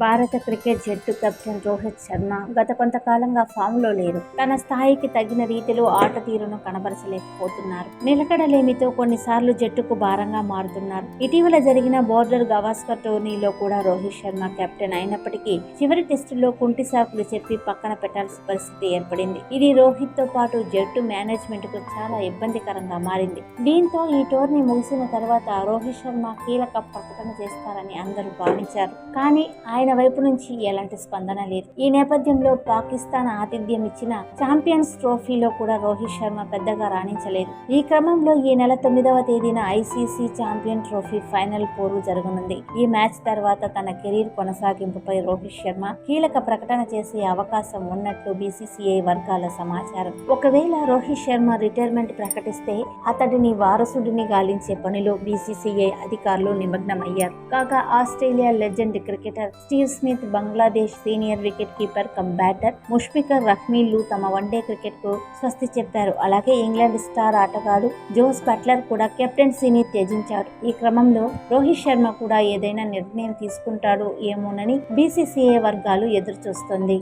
భారత క్రికెట్ జట్టు కెప్టెన్ రోహిత్ శర్మ గత కొంతకాలంగా ఫామ్ లో లేరు. తన స్థాయికి తగిన రీతిలో ఆట తీరును కనబరచలేకపోతున్నారు. నిలకడలేమితో కొన్నిసార్లు జట్టుకు భారంగా మారుతున్నారు. ఇటీవల జరిగిన బోర్డర్ గవాస్కర్ టోర్నీలో కూడా రోహిత్ శర్మ కెప్టెన్ అయినప్పటికీ చివరి టెస్టులో కుంటి సాకులు చెప్పి పక్కన పెట్టాల్సిన పరిస్థితి ఏర్పడింది. ఇది రోహిత్ తో పాటు జట్టు మేనేజ్మెంట్ కు చాలా ఇబ్బందికరంగా మారింది. దీంతో ఈ టోర్నీ ముగిసిన తర్వాత రోహిత్ శర్మ కీలక ప్రకటన చేస్తారని అందరూ భావించారు. కానీ ఆయన వైపు నుంచి ఎలాంటి స్పందన లేదు. ఈ నేపథ్యంలో పాకిస్తాన్ ఆతిథ్యం ఇచ్చిన ఛాంపియన్స్ ట్రోఫీలో కూడా రోహిత్ శర్మ పెద్దగా రాణించలేదు. ఈ క్రమంలో ఈ నెల 9వ తేదీన ఐసీసీ ఛాంపియన్ ట్రోఫీ ఫైనల్ పోరు జరగనుంది. ఈ మ్యాచ్ తర్వాత తన కెరీర్ కొనసాగింపుపై రోహిత్ శర్మ కీలక ప్రకటన చేసే అవకాశం ఉన్నట్లు బీసీసీఐ వర్గాల సమాచారం. ఒకవేళ రోహిత్ శర్మ రిటైర్మెంట్ ప్రకటిస్తే అతడిని వారసుడిని గాలించే పనిలో బీసీసీఐ అధికారులు నిమగ్నమయ్యారు. కాగా Australia legend cricketer Steve Smith, Bangladesh senior wicket keeper cum batter Mushfiqur రహీమ్లు తమ వన్డే క్రికెట్ కు స్వస్తి చెప్పారు. అలాగే ఇంగ్లాండ్ స్టార్ ఆటగాడు జోస్ బట్లర్ కూడా కెప్టెన్సీని త్యజించాడు. ఈ క్రమంలో రోహిత్ శర్మ కూడా ఏదైనా నిర్ణయం తీసుకుంటాడు ఏమోనని బీసీసీఐ వర్గాలు ఎదురుచూస్తుంది.